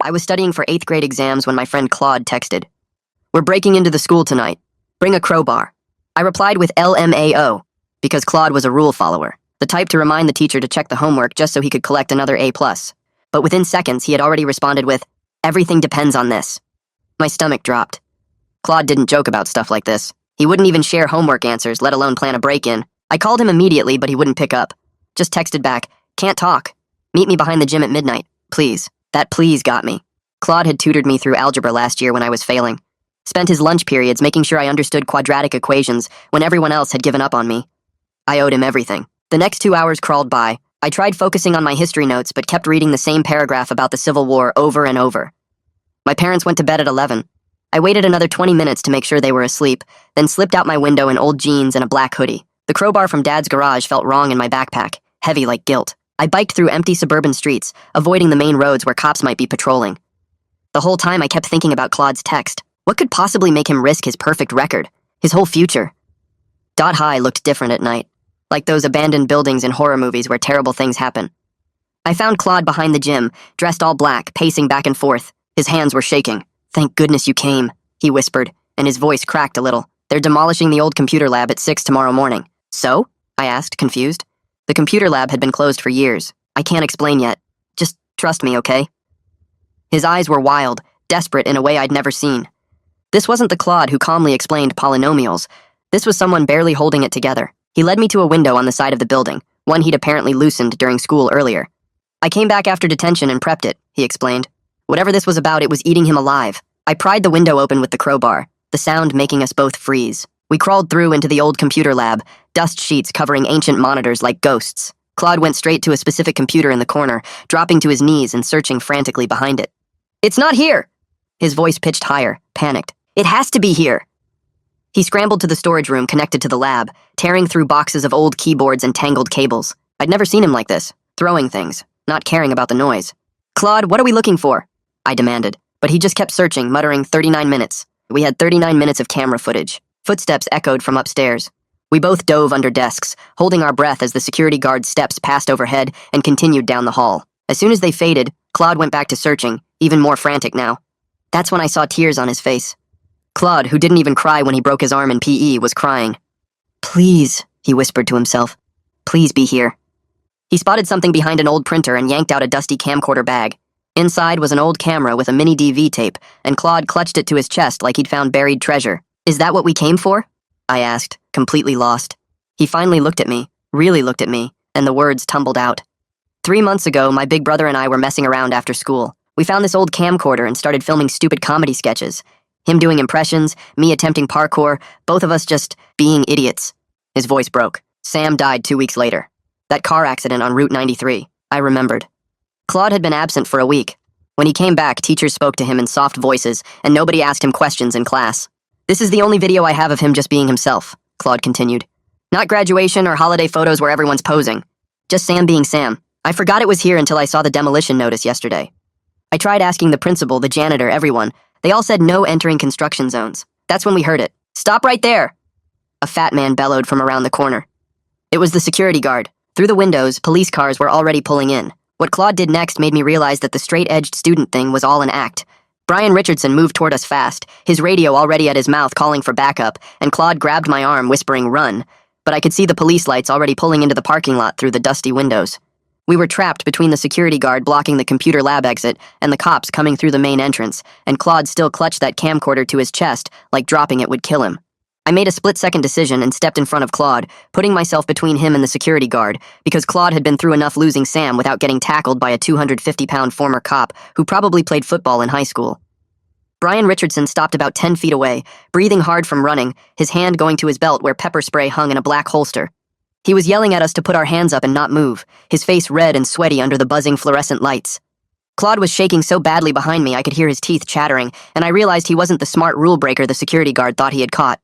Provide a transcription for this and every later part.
I was studying for 8th grade exams when my friend Claude texted, "We're breaking into the school tonight. Bring a crowbar." I replied with LMAO, because Claude was a rule follower, the type to remind the teacher to check the homework just so he could collect another A+. But within seconds, he had already responded with, "Everything depends on this." My stomach dropped. Claude didn't joke about stuff like this. He wouldn't even share homework answers, let alone plan a break-in. I called him immediately, but he wouldn't pick up. Just texted back, "Can't talk. Meet me behind the gym at midnight, please." That please got me. Claude had tutored me through algebra last year when I was failing. Spent his lunch periods making sure I understood quadratic equations when everyone else had given up on me. I owed him everything. The next 2 hours crawled by. I tried focusing on my history notes, but kept reading the same paragraph about the Civil War over and over. My parents went to bed at 11. I waited another 20 minutes to make sure they were asleep, then slipped out my window in old jeans and a black hoodie. The crowbar from Dad's garage felt wrong in my backpack, heavy like guilt. I biked through empty suburban streets, avoiding the main roads where cops might be patrolling. The whole time I kept thinking about Claude's text. What could possibly make him risk his perfect record, his whole future? Dot High looked different at night, like those abandoned buildings in horror movies where terrible things happen. I found Claude behind the gym, dressed all black, pacing back and forth. His hands were shaking. "Thank goodness you came," he whispered, and his voice cracked a little. "They're demolishing the old computer lab at 6 tomorrow morning." "So?" I asked, confused. The computer lab had been closed for years. "I can't explain yet. Just trust me, okay?" His eyes were wild, desperate in a way I'd never seen. This wasn't the Claude who calmly explained polynomials. This was someone barely holding it together. He led me to a window on the side of the building, one he'd apparently loosened during school earlier. "I came back after detention and prepped it," he explained. Whatever this was about, it was eating him alive. I pried the window open with the crowbar, the sound making us both freeze. We crawled through into the old computer lab, dust sheets covering ancient monitors like ghosts. Claude went straight to a specific computer in the corner, dropping to his knees and searching frantically behind it. "It's not here!" His voice pitched higher, panicked. "It has to be here!" He scrambled to the storage room connected to the lab, tearing through boxes of old keyboards and tangled cables. I'd never seen him like this, throwing things, not caring about the noise. "Claude, what are we looking for?" I demanded, but he just kept searching, muttering 39 minutes. We had 39 minutes of camera footage. Footsteps echoed from upstairs. We both dove under desks, holding our breath as the security guard's steps passed overhead and continued down the hall. As soon as they faded, Claude went back to searching, even more frantic now. That's when I saw tears on his face. Claude, who didn't even cry when he broke his arm in PE, was crying. "Please," he whispered to himself. "Please be here." He spotted something behind an old printer and yanked out a dusty camcorder bag. Inside was an old camera with a mini DV tape, and Claude clutched it to his chest like he'd found buried treasure. "Is that what we came for?" I asked, completely lost. He finally looked at me, really looked at me, and the words tumbled out. 3 months ago, my big brother and I were messing around after school. We found this old camcorder and started filming stupid comedy sketches. Him doing impressions, me attempting parkour, both of us just being idiots. His voice broke. Sam died 2 weeks later. That car accident on Route 93. I remembered. Claude had been absent for a week. When he came back, teachers spoke to him in soft voices, and nobody asked him questions in class. "This is the only video I have of him just being himself," Claude continued. "Not graduation or holiday photos where everyone's posing. Just Sam being Sam. I forgot it was here until I saw the demolition notice yesterday. I tried asking the principal, the janitor, everyone. They all said no entering construction zones. That's when we heard it. 'Stop right there!' A fat man bellowed from around the corner. It was the security guard. Through the windows, police cars were already pulling in. What Claude did next made me realize that the straight-edged student thing was all an act. Brian Richardson moved toward us fast, his radio already at his mouth calling for backup, and Claude grabbed my arm, whispering, "Run," but I could see the police lights already pulling into the parking lot through the dusty windows. We were trapped between the security guard blocking the computer lab exit and the cops coming through the main entrance, and Claude still clutched that camcorder to his chest, like dropping it would kill him. I made a split-second decision and stepped in front of Claude, putting myself between him and the security guard, because Claude had been through enough losing Sam without getting tackled by a 250-pound former cop who probably played football in high school. Brian Richardson stopped about 10 feet away, breathing hard from running, his hand going to his belt where pepper spray hung in a black holster. He was yelling at us to put our hands up and not move, his face red and sweaty under the buzzing fluorescent lights. Claude was shaking so badly behind me I could hear his teeth chattering, and I realized he wasn't the smart rule breaker the security guard thought he had caught.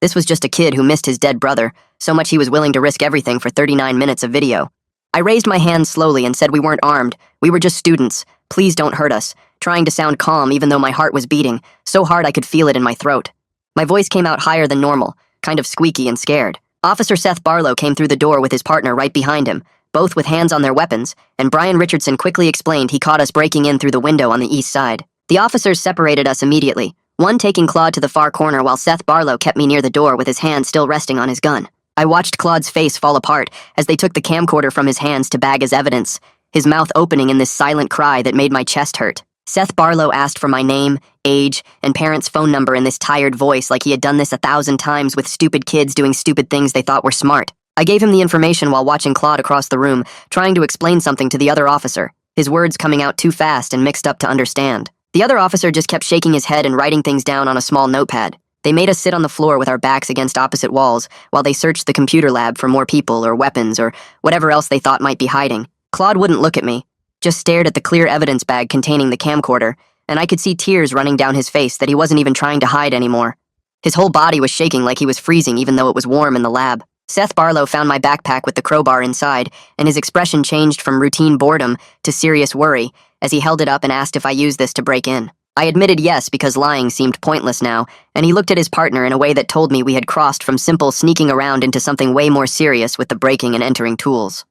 This was just a kid who missed his dead brother, so much he was willing to risk everything for 39 minutes of video. I raised my hand slowly and said we weren't armed, we were just students, please don't hurt us, trying to sound calm even though my heart was beating, so hard I could feel it in my throat. My voice came out higher than normal, kind of squeaky and scared. Officer Seth Barlow came through the door with his partner right behind him, both with hands on their weapons, and Brian Richardson quickly explained he caught us breaking in through the window on the east side. The officers separated us immediately, one taking Claude to the far corner while Seth Barlow kept me near the door with his hand still resting on his gun. I watched Claude's face fall apart as they took the camcorder from his hands to bag as evidence, his mouth opening in this silent cry that made my chest hurt. Seth Barlow asked for my name, age, and parents' phone number in this tired voice like he had done this 1,000 times with stupid kids doing stupid things they thought were smart. I gave him the information while watching Claude across the room, trying to explain something to the other officer, his words coming out too fast and mixed up to understand. The other officer just kept shaking his head and writing things down on a small notepad. They made us sit on the floor with our backs against opposite walls while they searched the computer lab for more people or weapons or whatever else they thought might be hiding. Claude wouldn't look at me, just stared at the clear evidence bag containing the camcorder, and I could see tears running down his face that he wasn't even trying to hide anymore. His whole body was shaking like he was freezing even though it was warm in the lab. Seth Barlow found my backpack with the crowbar inside, and his expression changed from routine boredom to serious worry as he held it up and asked if I used this to break in. I admitted yes because lying seemed pointless now, and he looked at his partner in a way that told me we had crossed from simple sneaking around into something way more serious with the breaking and entering tools.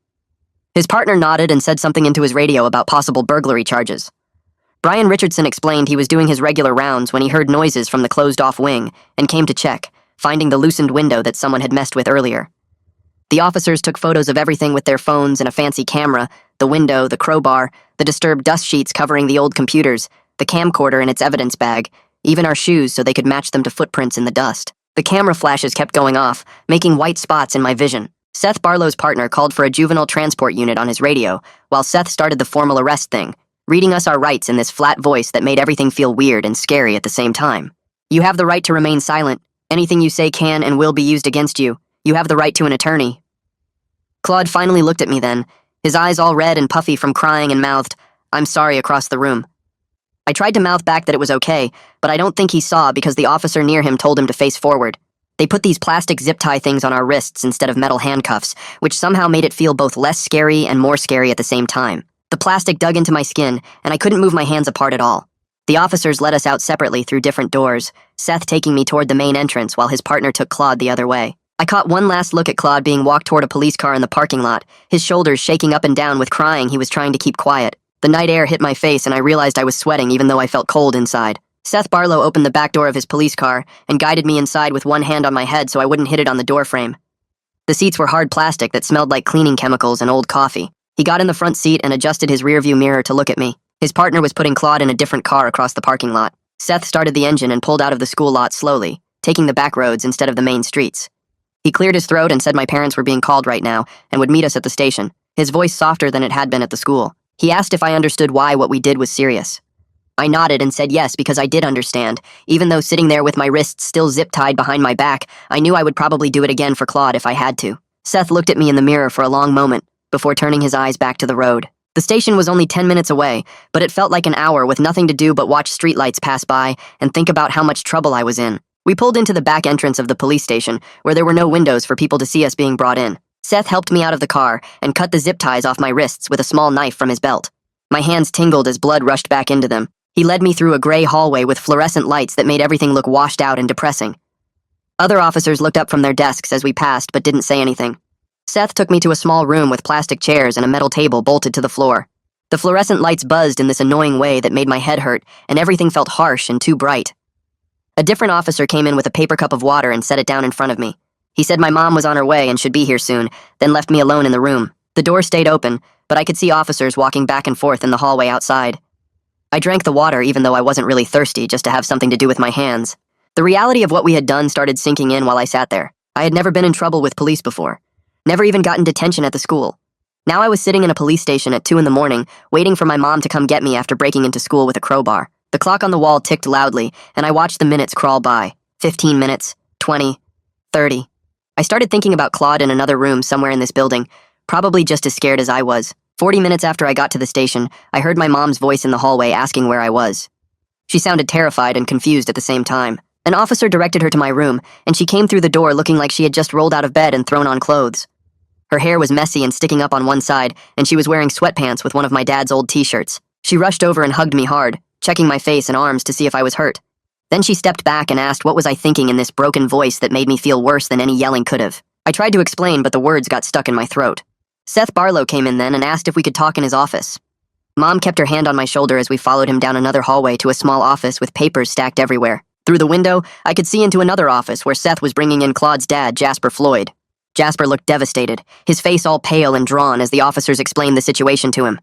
His partner nodded and said something into his radio about possible burglary charges. Brian Richardson explained he was doing his regular rounds when he heard noises from the closed-off wing and came to check, finding the loosened window that someone had messed with earlier. The officers took photos of everything with their phones and a fancy camera, the window, the crowbar, the disturbed dust sheets covering the old computers, the camcorder in its evidence bag, even our shoes so they could match them to footprints in the dust. The camera flashes kept going off, making white spots in my vision. Seth Barlow's partner called for a juvenile transport unit on his radio, while Seth started the formal arrest thing, reading us our rights in this flat voice that made everything feel weird and scary at the same time. You have the right to remain silent. Anything you say can and will be used against you. You have the right to an attorney. Claude finally looked at me then, his eyes all red and puffy from crying, and mouthed, "I'm sorry," across the room. I tried to mouth back that it was okay, but I don't think he saw because the officer near him told him to face forward. They put these plastic zip tie things on our wrists instead of metal handcuffs, which somehow made it feel both less scary and more scary at the same time. The plastic dug into my skin, and I couldn't move my hands apart at all. The officers led us out separately through different doors, Seth taking me toward the main entrance while his partner took Claude the other way. I caught one last look at Claude being walked toward a police car in the parking lot, his shoulders shaking up and down with crying he was trying to keep quiet. The night air hit my face and I realized I was sweating even though I felt cold inside. Seth Barlow opened the back door of his police car and guided me inside with one hand on my head so I wouldn't hit it on the doorframe. The seats were hard plastic that smelled like cleaning chemicals and old coffee. He got in the front seat and adjusted his rearview mirror to look at me. His partner was putting Claude in a different car across the parking lot. Seth started the engine and pulled out of the school lot slowly, taking the back roads instead of the main streets. He cleared his throat and said my parents were being called right now and would meet us at the station, his voice softer than it had been at the school. He asked if I understood why what we did was serious. I nodded and said yes because I did understand. Even though sitting there with my wrists still zip-tied behind my back, I knew I would probably do it again for Claude if I had to. Seth looked at me in the mirror for a long moment before turning his eyes back to the road. The station was only 10 minutes away, but it felt like an hour with nothing to do but watch streetlights pass by and think about how much trouble I was in. We pulled into the back entrance of the police station, where there were no windows for people to see us being brought in. Seth helped me out of the car and cut the zip ties off my wrists with a small knife from his belt. My hands tingled as blood rushed back into them. He led me through a gray hallway with fluorescent lights that made everything look washed out and depressing. Other officers looked up from their desks as we passed but didn't say anything. Seth took me to a small room with plastic chairs and a metal table bolted to the floor. The fluorescent lights buzzed in this annoying way that made my head hurt, and everything felt harsh and too bright. A different officer came in with a paper cup of water and set it down in front of me. He said my mom was on her way and should be here soon, then left me alone in the room. The door stayed open, but I could see officers walking back and forth in the hallway outside. I drank the water even though I wasn't really thirsty, just to have something to do with my hands. The reality of what we had done started sinking in while I sat there. I had never been in trouble with police before. Never even gotten detention at the school. Now I was sitting in a police station at 2 in the morning, waiting for my mom to come get me after breaking into school with a crowbar. The clock on the wall ticked loudly, and I watched the minutes crawl by. 15 minutes, 20, 30. I started thinking about Claude in another room somewhere in this building, probably just as scared as I was. 40 minutes after I got to the station, I heard my mom's voice in the hallway asking where I was. She sounded terrified and confused at the same time. An officer directed her to my room, and she came through the door looking like she had just rolled out of bed and thrown on clothes. Her hair was messy and sticking up on one side, and she was wearing sweatpants with one of my dad's old t-shirts. She rushed over and hugged me hard, checking my face and arms to see if I was hurt. Then she stepped back and asked what was I thinking in this broken voice that made me feel worse than any yelling could have. I tried to explain, but the words got stuck in my throat. Seth Barlow came in then and asked if we could talk in his office. Mom kept her hand on my shoulder as we followed him down another hallway to a small office with papers stacked everywhere. Through the window, I could see into another office where Seth was bringing in Claude's dad, Jasper Floyd. Jasper looked devastated, his face all pale and drawn as the officers explained the situation to him.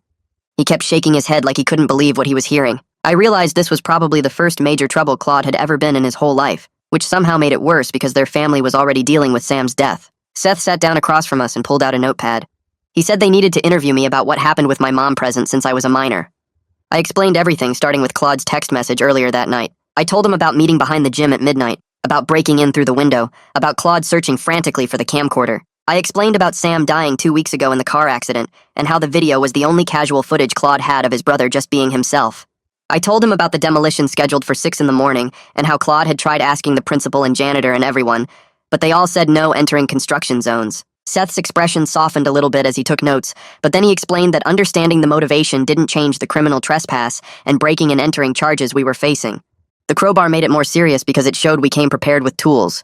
He kept shaking his head like he couldn't believe what he was hearing. I realized this was probably the first major trouble Claude had ever been in his whole life, which somehow made it worse because their family was already dealing with Sam's death. Seth sat down across from us and pulled out a notepad. He said they needed to interview me about what happened with my mom present since I was a minor. I explained everything, starting with Claude's text message earlier that night. I told him about meeting behind the gym at midnight, about breaking in through the window, about Claude searching frantically for the camcorder. I explained about Sam dying 2 weeks ago in the car accident, and how the video was the only casual footage Claude had of his brother just being himself. I told him about the demolition scheduled for 6 in the morning, and how Claude had tried asking the principal and janitor and everyone, but they all said no entering construction zones. Seth's expression softened a little bit as he took notes, but then he explained that understanding the motivation didn't change the criminal trespass and breaking and entering charges we were facing. The crowbar made it more serious because it showed we came prepared with tools.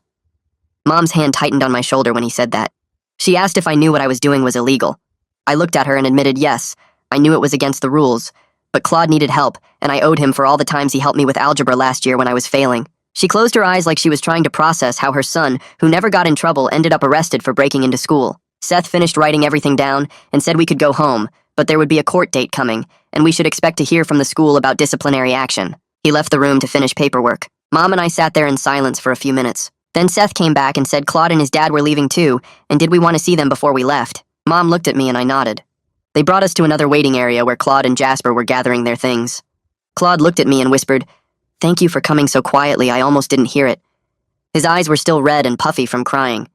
Mom's hand tightened on my shoulder when he said that. She asked if I knew what I was doing was illegal. I looked at her and admitted yes, I knew it was against the rules, but Claude needed help, and I owed him for all the times he helped me with algebra last year when I was failing. She closed her eyes like she was trying to process how her son, who never got in trouble, ended up arrested for breaking into school. Seth finished writing everything down and said we could go home, but there would be a court date coming, and we should expect to hear from the school about disciplinary action. He left the room to finish paperwork. Mom and I sat there in silence for a few minutes. Then Seth came back and said Claude and his dad were leaving too, and did we want to see them before we left? Mom looked at me and I nodded. They brought us to another waiting area where Claude and Jasper were gathering their things. Claude looked at me and whispered, "Thank you for coming so quietly, I almost didn't hear it." His eyes were still red and puffy from crying.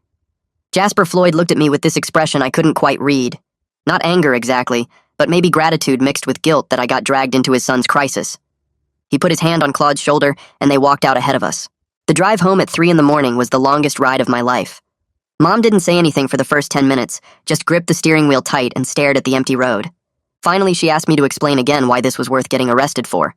Jasper Floyd looked at me with this expression I couldn't quite read. Not anger exactly, but maybe gratitude mixed with guilt that I got dragged into his son's crisis. He put his hand on Claude's shoulder and they walked out ahead of us. The drive home at 3 in the morning was the longest ride of my life. Mom didn't say anything for the first 10 minutes, just gripped the steering wheel tight and stared at the empty road. Finally, she asked me to explain again why this was worth getting arrested for.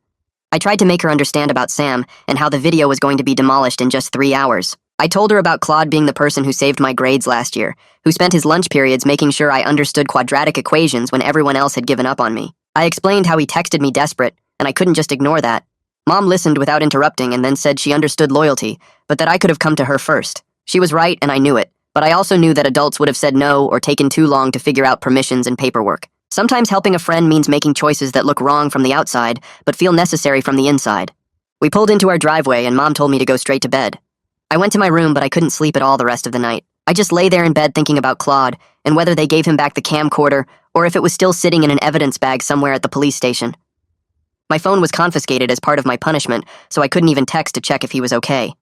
I tried to make her understand about Sam and how the video was going to be demolished in just 3 hours. I told her about Claude being the person who saved my grades last year, who spent his lunch periods making sure I understood quadratic equations when everyone else had given up on me. I explained how he texted me desperate, and I couldn't just ignore that. Mom listened without interrupting and then said she understood loyalty, but that I could have come to her first. She was right and I knew it, but I also knew that adults would have said no or taken too long to figure out permissions and paperwork. Sometimes helping a friend means making choices that look wrong from the outside, but feel necessary from the inside. We pulled into our driveway and Mom told me to go straight to bed. I went to my room, but I couldn't sleep at all the rest of the night. I just lay there in bed thinking about Claude and whether they gave him back the camcorder or if it was still sitting in an evidence bag somewhere at the police station. My phone was confiscated as part of my punishment, so I couldn't even text to check if he was okay.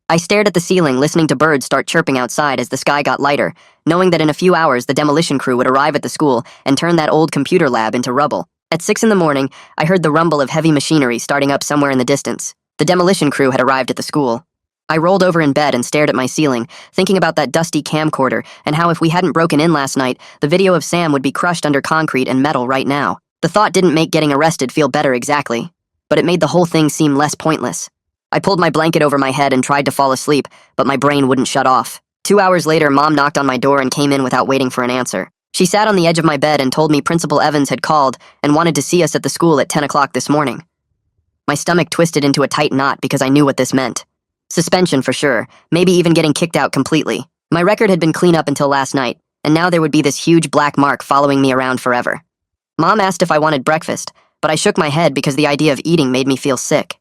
I stared at the ceiling, listening to birds start chirping outside as the sky got lighter, knowing that in a few hours the demolition crew would arrive at the school and turn that old computer lab into rubble. At 6 in the morning, I heard the rumble of heavy machinery starting up somewhere in the distance. The demolition crew had arrived at the school. I rolled over in bed and stared at my ceiling, thinking about that dusty camcorder and how if we hadn't broken in last night, the video of Sam would be crushed under concrete and metal right now. The thought didn't make getting arrested feel better exactly, but it made the whole thing seem less pointless. I pulled my blanket over my head and tried to fall asleep, but my brain wouldn't shut off. 2 hours later, Mom knocked on my door and came in without waiting for an answer. She sat on the edge of my bed and told me Principal Evans had called and wanted to see us at the school at 10 o'clock this morning. My stomach twisted into a tight knot because I knew what this meant. Suspension for sure, maybe even getting kicked out completely. My record had been clean up until last night, and now there would be this huge black mark following me around forever. Mom asked if I wanted breakfast, but I shook my head because the idea of eating made me feel sick.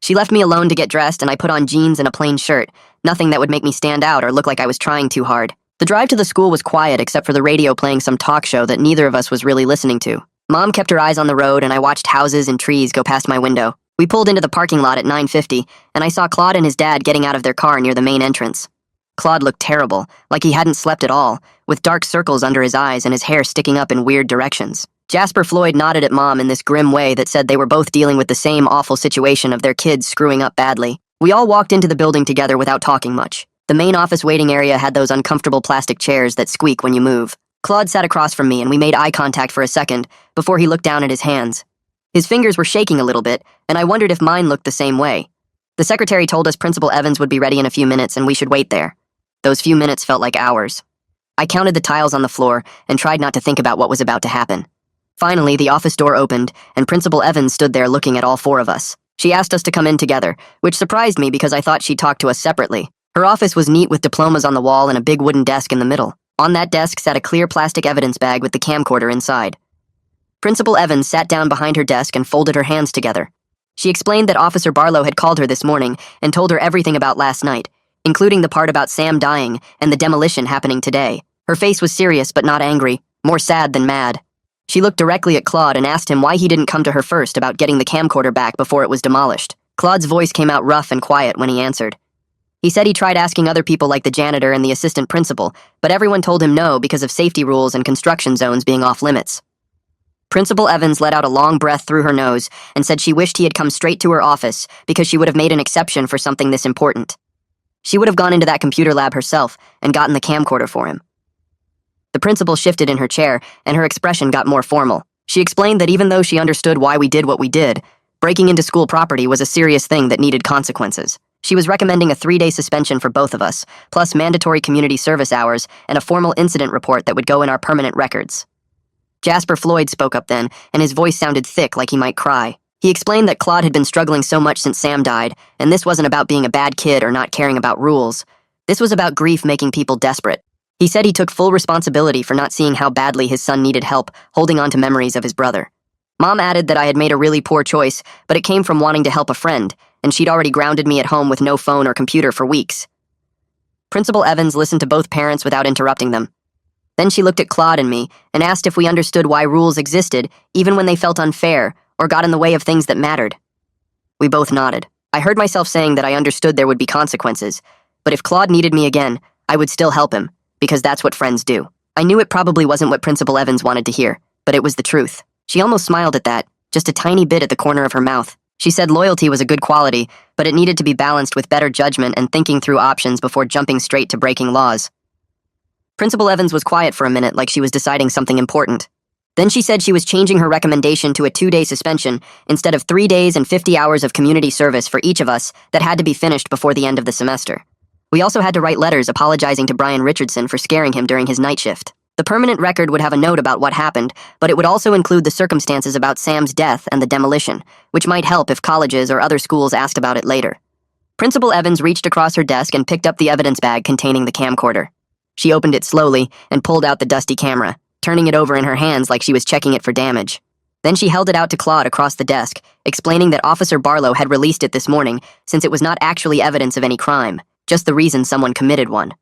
She left me alone to get dressed and I put on jeans and a plain shirt, nothing that would make me stand out or look like I was trying too hard. The drive to the school was quiet except for the radio playing some talk show that neither of us was really listening to. Mom kept her eyes on the road and I watched houses and trees go past my window. We pulled into the parking lot at 9:50 and I saw Claude and his dad getting out of their car near the main entrance. Claude looked terrible, like he hadn't slept at all, with dark circles under his eyes and his hair sticking up in weird directions. Jasper Floyd nodded at Mom in this grim way that said they were both dealing with the same awful situation of their kids screwing up badly. We all walked into the building together without talking much. The main office waiting area had those uncomfortable plastic chairs that squeak when you move. Claude sat across from me and we made eye contact for a second before he looked down at his hands. His fingers were shaking a little bit, and I wondered if mine looked the same way. The secretary told us Principal Evans would be ready in a few minutes and we should wait there. Those few minutes felt like hours. I counted the tiles on the floor and tried not to think about what was about to happen. Finally, the office door opened, and Principal Evans stood there looking at all four of us. She asked us to come in together, which surprised me because I thought she'd talk to us separately. Her office was neat with diplomas on the wall and a big wooden desk in the middle. On that desk sat a clear plastic evidence bag with the camcorder inside. Principal Evans sat down behind her desk and folded her hands together. She explained that Officer Barlow had called her this morning and told her everything about last night, including the part about Sam dying and the demolition happening today. Her face was serious but not angry, more sad than mad. She looked directly at Claude and asked him why he didn't come to her first about getting the camcorder back before it was demolished. Claude's voice came out rough and quiet when he answered. He said he tried asking other people like the janitor and the assistant principal, but everyone told him no because of safety rules and construction zones being off limits. Principal Evans let out a long breath through her nose and said she wished he had come straight to her office because she would have made an exception for something this important. She would have gone into that computer lab herself and gotten the camcorder for him. The principal shifted in her chair, and her expression got more formal. She explained that even though she understood why we did what we did, breaking into school property was a serious thing that needed consequences. She was recommending a 3-day suspension for both of us, plus mandatory community service hours and a formal incident report that would go in our permanent records. Jasper Floyd spoke up then, and his voice sounded thick like he might cry. He explained that Claude had been struggling so much since Sam died, and this wasn't about being a bad kid or not caring about rules. This was about grief making people desperate. He said he took full responsibility for not seeing how badly his son needed help holding on to memories of his brother. Mom added that I had made a really poor choice, but it came from wanting to help a friend, and she'd already grounded me at home with no phone or computer for weeks. Principal Evans listened to both parents without interrupting them. Then she looked at Claude and me and asked if we understood why rules existed even when they felt unfair or got in the way of things that mattered. We both nodded. I heard myself saying that I understood there would be consequences, but if Claude needed me again, I would still help him, because that's what friends do. I knew it probably wasn't what Principal Evans wanted to hear, but it was the truth. She almost smiled at that, just a tiny bit at the corner of her mouth. She said loyalty was a good quality, but it needed to be balanced with better judgment and thinking through options before jumping straight to breaking laws. Principal Evans was quiet for a minute like she was deciding something important. Then she said she was changing her recommendation to a 2-day suspension instead of 3 days and 50 hours of community service for each of us that had to be finished before the end of the semester. We also had to write letters apologizing to Brian Richardson for scaring him during his night shift. The permanent record would have a note about what happened, but it would also include the circumstances about Sam's death and the demolition, which might help if colleges or other schools asked about it later. Principal Evans reached across her desk and picked up the evidence bag containing the camcorder. She opened it slowly and pulled out the dusty camera, turning it over in her hands like she was checking it for damage. Then she held it out to Claude across the desk, explaining that Officer Barlow had released it this morning since it was not actually evidence of any crime, just the reason someone committed one.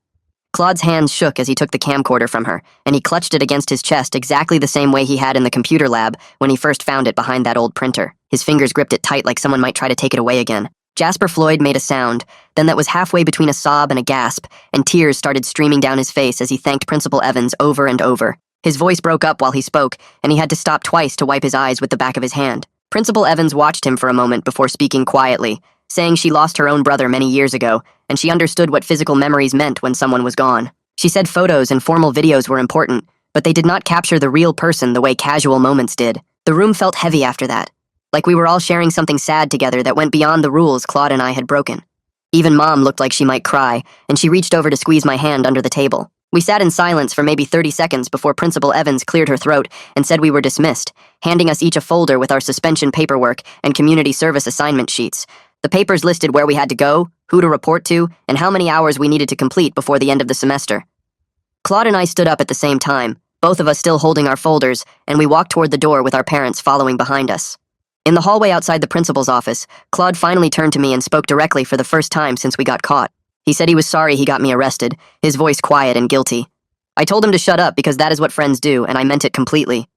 Claude's hands shook as he took the camcorder from her, and he clutched it against his chest exactly the same way he had in the computer lab when he first found it behind that old printer. His fingers gripped it tight like someone might try to take it away again. Jasper Floyd made a sound, then that was halfway between a sob and a gasp, and tears started streaming down his face as he thanked Principal Evans over and over. His voice broke up while he spoke, and he had to stop twice to wipe his eyes with the back of his hand. Principal Evans watched him for a moment before speaking quietly, saying she lost her own brother many years ago, and she understood what physical memories meant when someone was gone. She said photos and formal videos were important, but they did not capture the real person the way casual moments did. The room felt heavy after that, like we were all sharing something sad together that went beyond the rules Claude and I had broken. Even Mom looked like she might cry, and she reached over to squeeze my hand under the table. We sat in silence for maybe 30 seconds before Principal Evans cleared her throat and said we were dismissed, handing us each a folder with our suspension paperwork and community service assignment sheets. The papers listed where we had to go, who to report to, and how many hours we needed to complete before the end of the semester. Claude and I stood up at the same time, both of us still holding our folders, and we walked toward the door with our parents following behind us. In the hallway outside the principal's office, Claude finally turned to me and spoke directly for the first time since we got caught. He said he was sorry he got me arrested, his voice quiet and guilty. I told him to shut up because that is what friends do, and I meant it completely.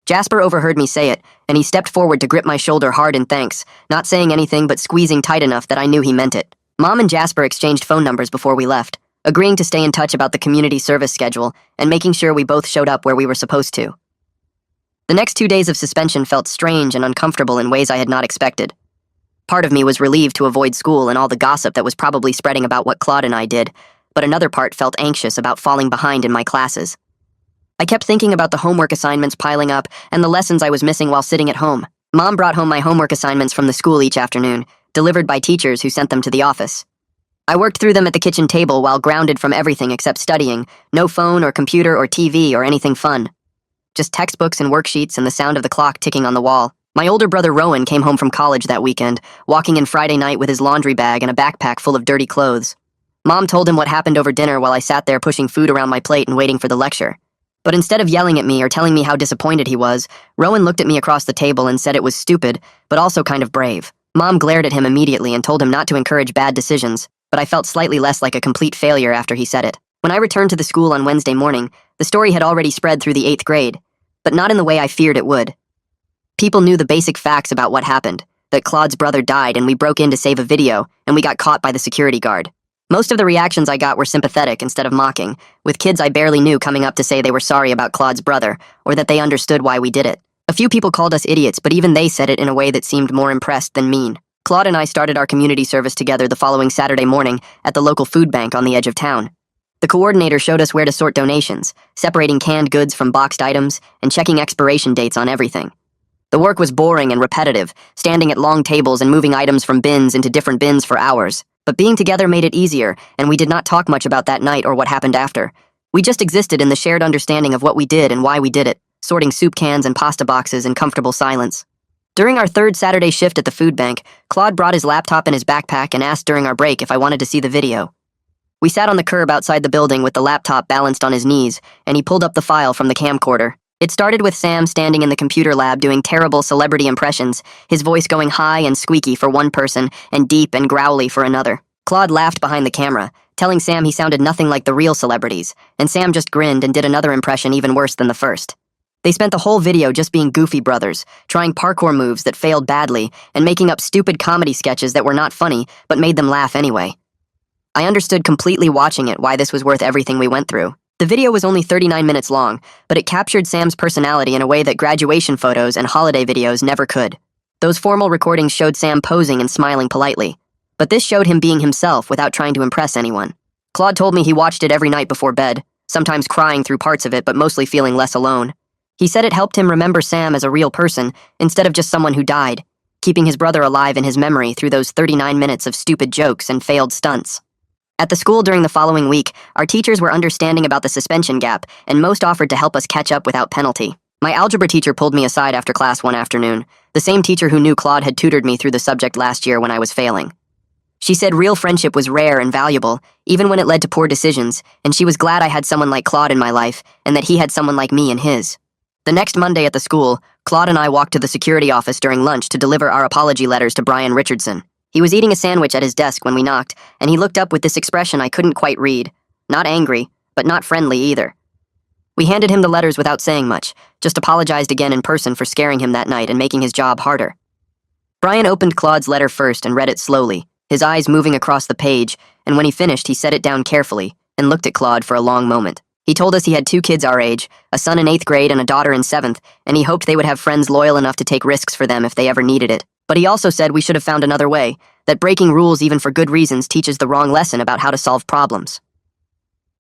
Jasper overheard me say it, and he stepped forward to grip my shoulder hard in thanks, not saying anything but squeezing tight enough that I knew he meant it. Mom and Jasper exchanged phone numbers before we left, agreeing to stay in touch about the community service schedule and making sure we both showed up where we were supposed to. The next 2 days of suspension felt strange and uncomfortable in ways I had not expected. Part of me was relieved to avoid school and all the gossip that was probably spreading about what Claude and I did, but another part felt anxious about falling behind in my classes. I kept thinking about the homework assignments piling up and the lessons I was missing while sitting at home. Mom brought home my homework assignments from the school each afternoon, delivered by teachers who sent them to the office. I worked through them at the kitchen table while grounded from everything except studying, no phone or computer or TV or anything fun. Just textbooks and worksheets and the sound of the clock ticking on the wall. My older brother Rowan came home from college that weekend, walking in Friday night with his laundry bag and a backpack full of dirty clothes. Mom told him what happened over dinner while I sat there pushing food around my plate and waiting for the lecture. But instead of yelling at me or telling me how disappointed he was, Rowan looked at me across the table and said it was stupid, but also kind of brave. Mom glared at him immediately and told him not to encourage bad decisions, but I felt slightly less like a complete failure after he said it. When I returned to the school on Wednesday morning, the story had already spread through the 8th grade, but not in the way I feared it would. People knew the basic facts about what happened, that Claude's brother died and we broke in to save a video, and we got caught by the security guard. Most of the reactions I got were sympathetic instead of mocking, with kids I barely knew coming up to say they were sorry about Claude's brother, or that they understood why we did it. A few people called us idiots, but even they said it in a way that seemed more impressed than mean. Claude and I started our community service together the following Saturday morning at the local food bank on the edge of town. The coordinator showed us where to sort donations, separating canned goods from boxed items, and checking expiration dates on everything. The work was boring and repetitive, standing at long tables and moving items from bins into different bins for hours. But being together made it easier, and we did not talk much about that night or what happened after. We just existed in the shared understanding of what we did and why we did it, sorting soup cans and pasta boxes in comfortable silence. During our third Saturday shift at the food bank, Claude brought his laptop in his backpack and asked during our break if I wanted to see the video. We sat on the curb outside the building with the laptop balanced on his knees, and he pulled up the file from the camcorder. It started with Sam standing in the computer lab doing terrible celebrity impressions, his voice going high and squeaky for one person and deep and growly for another. Claude laughed behind the camera, telling Sam he sounded nothing like the real celebrities, and Sam just grinned and did another impression even worse than the first. They spent the whole video just being goofy brothers, trying parkour moves that failed badly, and making up stupid comedy sketches that were not funny but made them laugh anyway. I understood completely watching it why this was worth everything we went through. The video was only 39 minutes long, but it captured Sam's personality in a way that graduation photos and holiday videos never could. Those formal recordings showed Sam posing and smiling politely, but this showed him being himself without trying to impress anyone. Claude told me he watched it every night before bed, sometimes crying through parts of it but mostly feeling less alone. He said it helped him remember Sam as a real person instead of just someone who died, keeping his brother alive in his memory through those 39 minutes of stupid jokes and failed stunts. At the school during the following week, our teachers were understanding about the suspension gap, and most offered to help us catch up without penalty. My algebra teacher pulled me aside after class one afternoon, the same teacher who knew Claude had tutored me through the subject last year when I was failing. She said real friendship was rare and valuable, even when it led to poor decisions, and she was glad I had someone like Claude in my life, and that he had someone like me in his. The next Monday at the school, Claude and I walked to the security office during lunch to deliver our apology letters to Brian Richardson. He was eating a sandwich at his desk when we knocked, and he looked up with this expression I couldn't quite read. Not angry, but not friendly either. We handed him the letters without saying much, just apologized again in person for scaring him that night and making his job harder. Brian opened Claude's letter first and read it slowly, his eyes moving across the page, and when he finished, he set it down carefully and looked at Claude for a long moment. He told us he had 2 kids our age, a son in 8th grade and a daughter in 7th, and he hoped they would have friends loyal enough to take risks for them if they ever needed it. But he also said we should have found another way, that breaking rules even for good reasons teaches the wrong lesson about how to solve problems.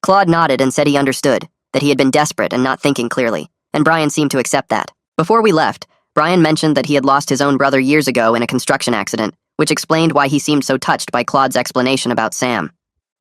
Claude nodded and said he understood, that he had been desperate and not thinking clearly, and Brian seemed to accept that. Before we left, Brian mentioned that he had lost his own brother years ago in a construction accident, which explained why he seemed so touched by Claude's explanation about Sam.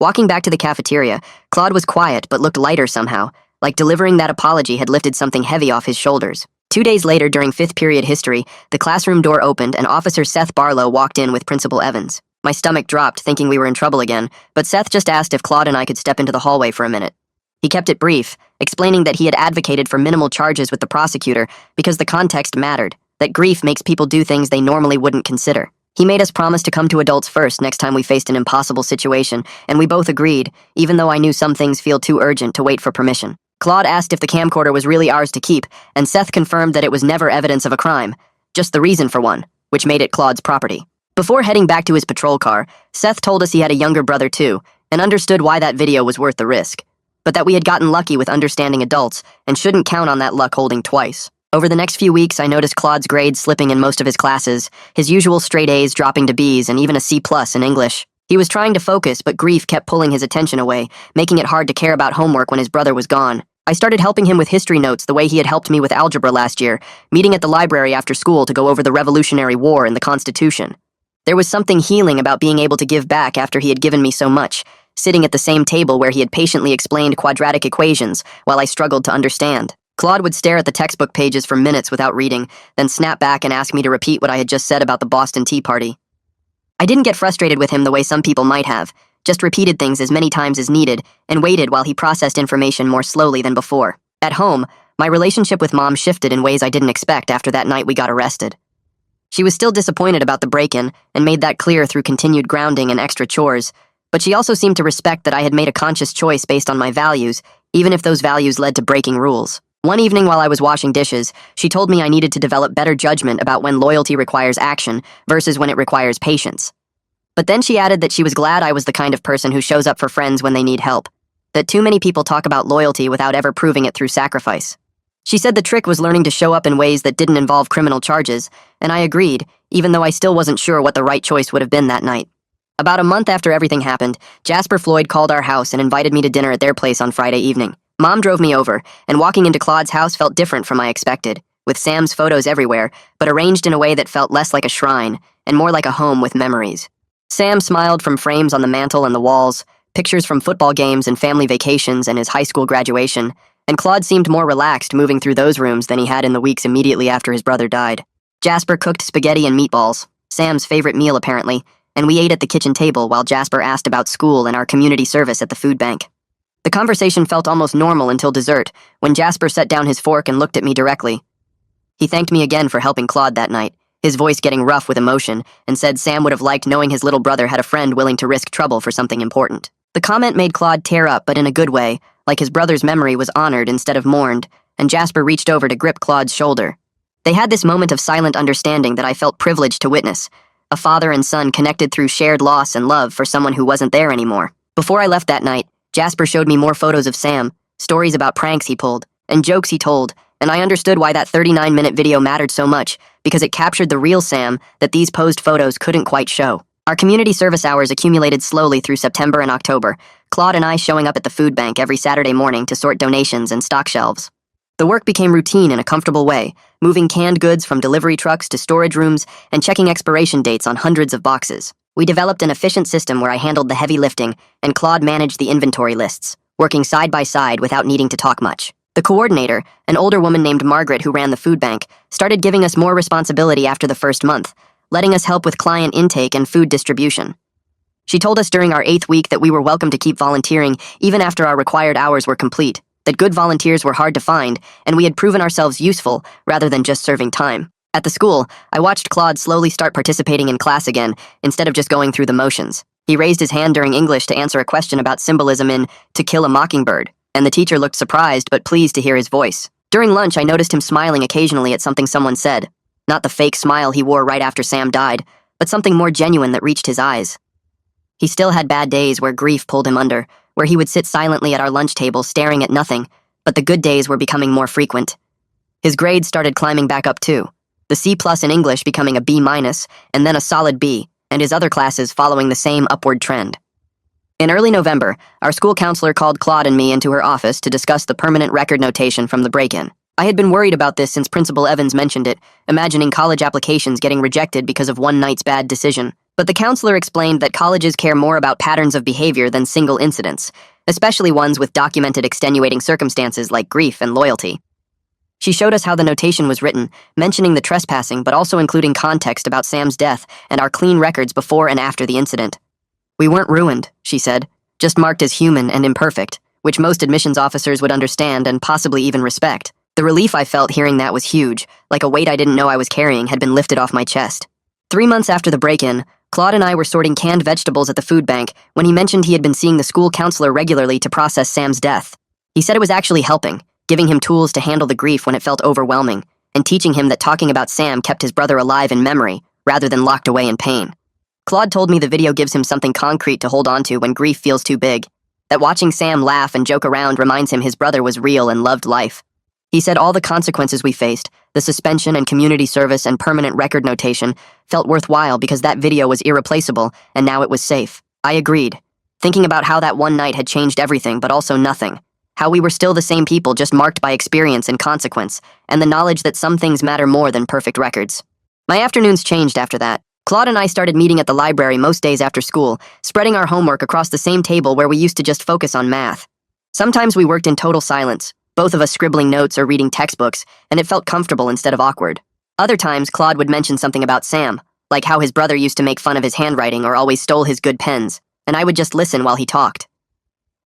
Walking back to the cafeteria, Claude was quiet but looked lighter somehow, like delivering that apology had lifted something heavy off his shoulders. 2 days later, during 5th period history, the classroom door opened and Officer Seth Barlow walked in with Principal Evans. My stomach dropped, thinking we were in trouble again, but Seth just asked if Claude and I could step into the hallway for a minute. He kept it brief, explaining that he had advocated for minimal charges with the prosecutor because the context mattered, that grief makes people do things they normally wouldn't consider. He made us promise to come to adults first next time we faced an impossible situation, and we both agreed, even though I knew some things feel too urgent to wait for permission. Claude asked if the camcorder was really ours to keep, and Seth confirmed that it was never evidence of a crime, just the reason for one, which made it Claude's property. Before heading back to his patrol car, Seth told us he had a younger brother too, and understood why that video was worth the risk, but that we had gotten lucky with understanding adults and shouldn't count on that luck holding twice. Over the next few weeks, I noticed Claude's grades slipping in most of his classes, his usual straight A's dropping to B's and even a C+ in English. He was trying to focus, but grief kept pulling his attention away, making it hard to care about homework when his brother was gone. I started helping him with history notes the way he had helped me with algebra last year, meeting at the library after school to go over the Revolutionary War and the Constitution. There was something healing about being able to give back after he had given me so much, sitting at the same table where he had patiently explained quadratic equations while I struggled to understand. Claude would stare at the textbook pages for minutes without reading, then snap back and ask me to repeat what I had just said about the Boston Tea Party. I didn't get frustrated with him the way some people might have, just repeated things as many times as needed and waited while he processed information more slowly than before. At home, my relationship with Mom shifted in ways I didn't expect after that night we got arrested. She was still disappointed about the break-in and made that clear through continued grounding and extra chores, but she also seemed to respect that I had made a conscious choice based on my values, even if those values led to breaking rules. One evening while I was washing dishes, she told me I needed to develop better judgment about when loyalty requires action versus when it requires patience. But then she added that she was glad I was the kind of person who shows up for friends when they need help, that too many people talk about loyalty without ever proving it through sacrifice. She said the trick was learning to show up in ways that didn't involve criminal charges, and I agreed, even though I still wasn't sure what the right choice would have been that night. About a month after everything happened, Jasper Floyd called our house and invited me to dinner at their place on Friday evening. Mom drove me over, and walking into Claude's house felt different from I expected, with Sam's photos everywhere, but arranged in a way that felt less like a shrine and more like a home with memories. Sam smiled from frames on the mantel and the walls, pictures from football games and family vacations and his high school graduation, and Claude seemed more relaxed moving through those rooms than he had in the weeks immediately after his brother died. Jasper cooked spaghetti and meatballs, Sam's favorite meal apparently, and we ate at the kitchen table while Jasper asked about school and our community service at the food bank. The conversation felt almost normal until dessert, when Jasper set down his fork and looked at me directly. He thanked me again for helping Claude that night, his voice getting rough with emotion, and said Sam would have liked knowing his little brother had a friend willing to risk trouble for something important. The comment made Claude tear up, but in a good way, like his brother's memory was honored instead of mourned, and Jasper reached over to grip Claude's shoulder. They had this moment of silent understanding that I felt privileged to witness, a father and son connected through shared loss and love for someone who wasn't there anymore. Before I left that night, Jasper showed me more photos of Sam, stories about pranks he pulled, and jokes he told, and I understood why that 39-minute video mattered so much, because it captured the real Sam that these posed photos couldn't quite show. Our community service hours accumulated slowly through September and October, Claude and I showing up at the food bank every Saturday morning to sort donations and stock shelves. The work became routine in a comfortable way, moving canned goods from delivery trucks to storage rooms and checking expiration dates on hundreds of boxes. We developed an efficient system where I handled the heavy lifting and Claude managed the inventory lists, working side by side without needing to talk much. The coordinator, an older woman named Margaret who ran the food bank, started giving us more responsibility after the first month, letting us help with client intake and food distribution. She told us during our 8th week that we were welcome to keep volunteering even after our required hours were complete, that good volunteers were hard to find, and we had proven ourselves useful rather than just serving time. At the school, I watched Claude slowly start participating in class again, instead of just going through the motions. He raised his hand during English to answer a question about symbolism in To Kill a Mockingbird, and the teacher looked surprised but pleased to hear his voice. During lunch, I noticed him smiling occasionally at something someone said. Not the fake smile he wore right after Sam died, but something more genuine that reached his eyes. He still had bad days where grief pulled him under, where he would sit silently at our lunch table staring at nothing, but the good days were becoming more frequent. His grades started climbing back up too, the C+ in English becoming a B-, and then a solid B, and his other classes following the same upward trend. In early November, our school counselor called Claude and me into her office to discuss the permanent record notation from the break-in. I had been worried about this since Principal Evans mentioned it, imagining college applications getting rejected because of one night's bad decision. But the counselor explained that colleges care more about patterns of behavior than single incidents, especially ones with documented extenuating circumstances like grief and loyalty. She showed us how the notation was written, mentioning the trespassing but also including context about Sam's death and our clean records before and after the incident. We weren't ruined, she said, just marked as human and imperfect, which most admissions officers would understand and possibly even respect. The relief I felt hearing that was huge, like a weight I didn't know I was carrying had been lifted off my chest. 3 months after the break-in, Claude and I were sorting canned vegetables at the food bank when he mentioned he had been seeing the school counselor regularly to process Sam's death. He said it was actually helping, giving him tools to handle the grief when it felt overwhelming, and teaching him that talking about Sam kept his brother alive in memory, rather than locked away in pain. Claude told me the video gives him something concrete to hold on to when grief feels too big, that watching Sam laugh and joke around reminds him his brother was real and loved life. He said all the consequences we faced, the suspension and community service and permanent record notation, felt worthwhile because that video was irreplaceable and now it was safe. I agreed, thinking about how that one night had changed everything but also nothing, how we were still the same people just marked by experience and consequence, and the knowledge that some things matter more than perfect records. My afternoons changed after that. Claude and I started meeting at the library most days after school, spreading our homework across the same table where we used to just focus on math. Sometimes we worked in total silence, both of us scribbling notes or reading textbooks, and it felt comfortable instead of awkward. Other times, Claude would mention something about Sam, like how his brother used to make fun of his handwriting or always stole his good pens, and I would just listen while he talked.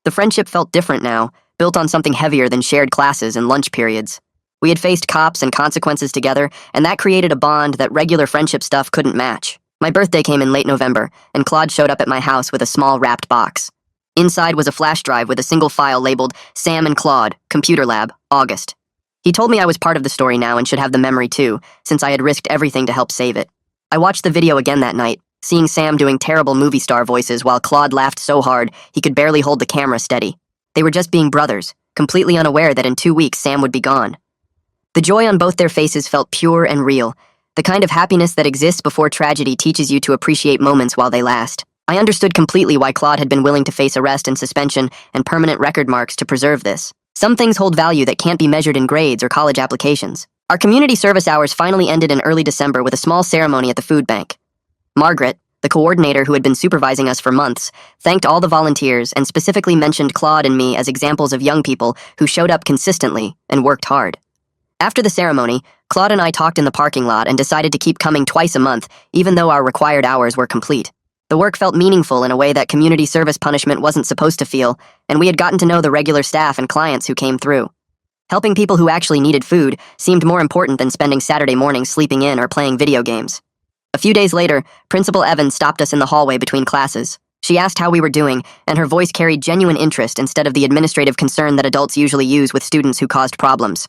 The friendship felt different now, built on something heavier than shared classes and lunch periods. We had faced cops and consequences together, and that created a bond that regular friendship stuff couldn't match. My birthday came in late November, and Claude showed up at my house with a small wrapped box. Inside was a flash drive with a single file labeled Sam and Claude, Computer Lab, August. He told me I was part of the story now and should have the memory too, since I had risked everything to help save it. I watched the video again that night, seeing Sam doing terrible movie star voices while Claude laughed so hard he could barely hold the camera steady. They were just being brothers, completely unaware that in 2 weeks Sam would be gone. The joy on both their faces felt pure and real, the kind of happiness that exists before tragedy teaches you to appreciate moments while they last. I understood completely why Claude had been willing to face arrest and suspension and permanent record marks to preserve this. Some things hold value that can't be measured in grades or college applications. Our community service hours finally ended in early December with a small ceremony at the food bank. Margaret, the coordinator who had been supervising us for months, thanked all the volunteers and specifically mentioned Claude and me as examples of young people who showed up consistently and worked hard. After the ceremony, Claude and I talked in the parking lot and decided to keep coming twice a month, even though our required hours were complete. The work felt meaningful in a way that community service punishment wasn't supposed to feel, and we had gotten to know the regular staff and clients who came through. Helping people who actually needed food seemed more important than spending Saturday mornings sleeping in or playing video games. A few days later, Principal Evans stopped us in the hallway between classes. She asked how we were doing, and her voice carried genuine interest instead of the administrative concern that adults usually use with students who caused problems.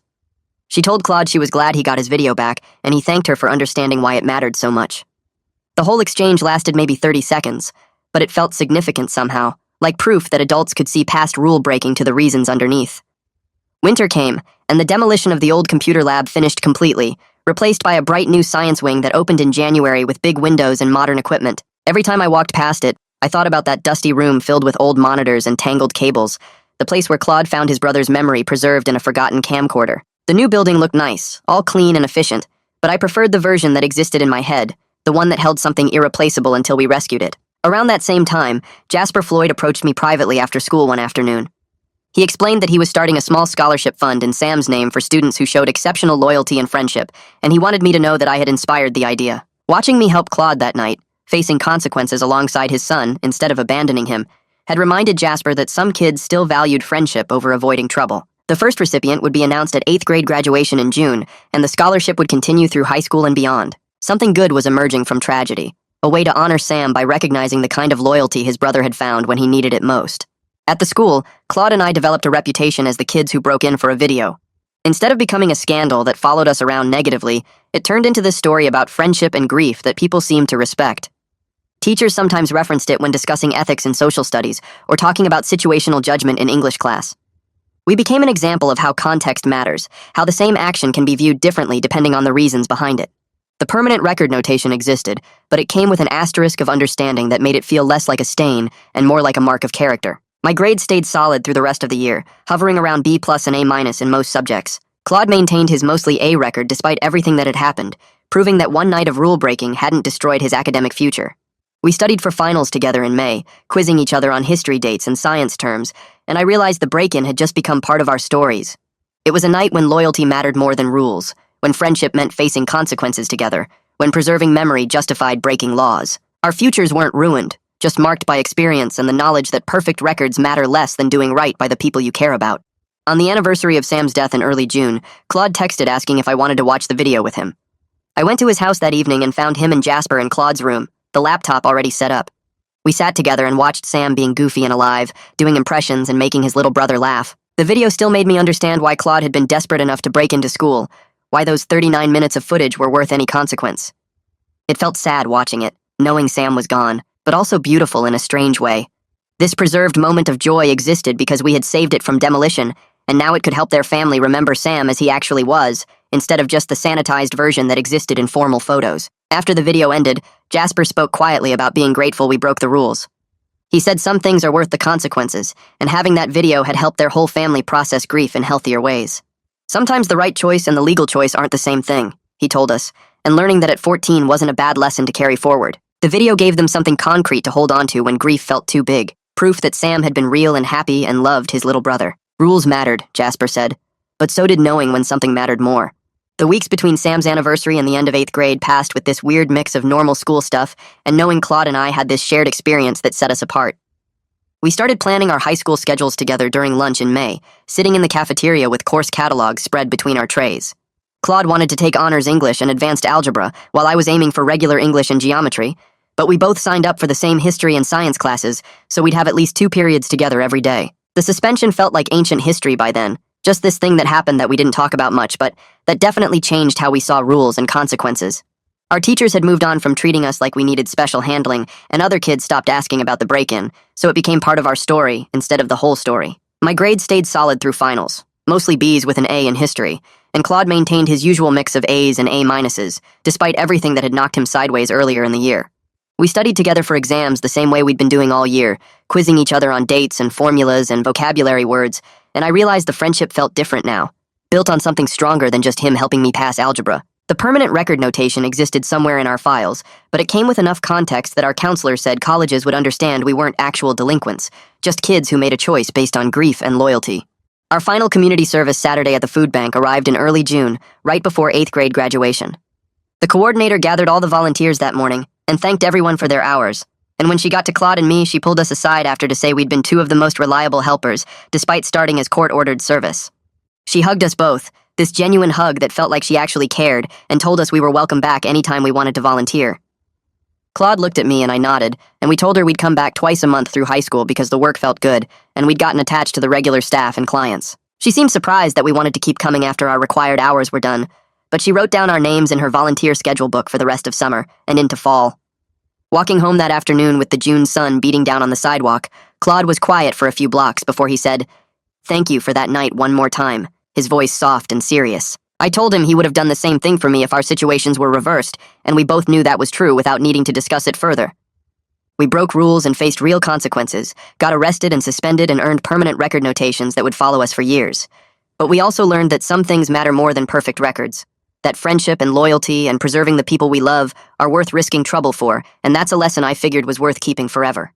She told Claude she was glad he got his video back, and he thanked her for understanding why it mattered so much. The whole exchange lasted maybe 30 seconds, but it felt significant somehow, like proof that adults could see past rule-breaking to the reasons underneath. Winter came, and the demolition of the old computer lab finished completely, replaced by a bright new science wing that opened in January with big windows and modern equipment. Every time I walked past it, I thought about that dusty room filled with old monitors and tangled cables, the place where Claude found his brother's memory preserved in a forgotten camcorder. The new building looked nice, all clean and efficient, but I preferred the version that existed in my head, the one that held something irreplaceable until we rescued it. Around that same time, Jasper Floyd approached me privately after school one afternoon. He explained that he was starting a small scholarship fund in Sam's name for students who showed exceptional loyalty and friendship, and he wanted me to know that I had inspired the idea. Watching me help Claude that night, facing consequences alongside his son instead of abandoning him, had reminded Jasper that some kids still valued friendship over avoiding trouble. The first recipient would be announced at 8th grade graduation in June, and the scholarship would continue through high school and beyond. Something good was emerging from tragedy, a way to honor Sam by recognizing the kind of loyalty his brother had found when he needed it most. At the school, Claude and I developed a reputation as the kids who broke in for a video. Instead of becoming a scandal that followed us around negatively, it turned into this story about friendship and grief that people seemed to respect. Teachers sometimes referenced it when discussing ethics in social studies or talking about situational judgment in English class. We became an example of how context matters, how the same action can be viewed differently depending on the reasons behind it. The permanent record notation existed, but it came with an asterisk of understanding that made it feel less like a stain and more like a mark of character. My grades stayed solid through the rest of the year, hovering around B+ and A- in most subjects. Claude maintained his mostly A record despite everything that had happened, proving that one night of rule-breaking hadn't destroyed his academic future. We studied for finals together in May, quizzing each other on history dates and science terms, and I realized the break-in had just become part of our stories. It was a night when loyalty mattered more than rules, when friendship meant facing consequences together, when preserving memory justified breaking laws. Our futures weren't ruined, just marked by experience and the knowledge that perfect records matter less than doing right by the people you care about. On the anniversary of Sam's death in early June, Claude texted asking if I wanted to watch the video with him. I went to his house that evening and found him and Jasper in Claude's room, the laptop already set up. We sat together and watched Sam being goofy and alive, doing impressions and making his little brother laugh. The video still made me understand why Claude had been desperate enough to break into school, why those 39 minutes of footage were worth any consequence. It felt sad watching it, knowing Sam was gone, but also beautiful in a strange way. This preserved moment of joy existed because we had saved it from demolition, and now it could help their family remember Sam as he actually was, instead of just the sanitized version that existed in formal photos. After the video ended, Jasper spoke quietly about being grateful we broke the rules. He said some things are worth the consequences, and having that video had helped their whole family process grief in healthier ways. Sometimes the right choice and the legal choice aren't the same thing, he told us, and learning that at 14 wasn't a bad lesson to carry forward. The video gave them something concrete to hold on to when grief felt too big, proof that Sam had been real and happy and loved his little brother. Rules mattered, Jasper said, but so did knowing when something mattered more. The weeks between Sam's anniversary and the end of 8th grade passed with this weird mix of normal school stuff and knowing Claude and I had this shared experience that set us apart. We started planning our high school schedules together during lunch in May, sitting in the cafeteria with course catalogs spread between our trays. Claude wanted to take honors English and advanced algebra, while I was aiming for regular English and geometry, but we both signed up for the same history and science classes, so we'd have at least 2 periods together every day. The suspension felt like ancient history by then, just this thing that happened that we didn't talk about much, but that definitely changed how we saw rules and consequences. Our teachers had moved on from treating us like we needed special handling, and other kids stopped asking about the break-in, so it became part of our story instead of the whole story. My grades stayed solid through finals, mostly B's with an A in history, and Claude maintained his usual mix of A's and A-minuses, despite everything that had knocked him sideways earlier in the year. We studied together for exams the same way we'd been doing all year, quizzing each other on dates and formulas and vocabulary words, and I realized the friendship felt different now, built on something stronger than just him helping me pass algebra. The permanent record notation existed somewhere in our files, but it came with enough context that our counselor said colleges would understand we weren't actual delinquents, just kids who made a choice based on grief and loyalty. Our final community service Saturday at the food bank arrived in early June, right before 8th grade graduation. The coordinator gathered all the volunteers that morning and thanked everyone for their hours, and when she got to Claude and me, she pulled us aside after to say we'd been 2 of the most reliable helpers, despite starting as court-ordered service. She hugged us both, this genuine hug that felt like she actually cared, and told us we were welcome back anytime we wanted to volunteer. Claude looked at me and I nodded, and we told her we'd come back twice a month through high school because the work felt good, and we'd gotten attached to the regular staff and clients. She seemed surprised that we wanted to keep coming after our required hours were done, but she wrote down our names in her volunteer schedule book for the rest of summer and into fall. Walking home that afternoon with the June sun beating down on the sidewalk, Claude was quiet for a few blocks before he said, "Thank you for that night one more time," his voice soft and serious. I told him he would have done the same thing for me if our situations were reversed, and we both knew that was true without needing to discuss it further. We broke rules and faced real consequences, got arrested and suspended and earned permanent record notations that would follow us for years. But we also learned that some things matter more than perfect records, that friendship and loyalty and preserving the people we love are worth risking trouble for, and that's a lesson I figured was worth keeping forever.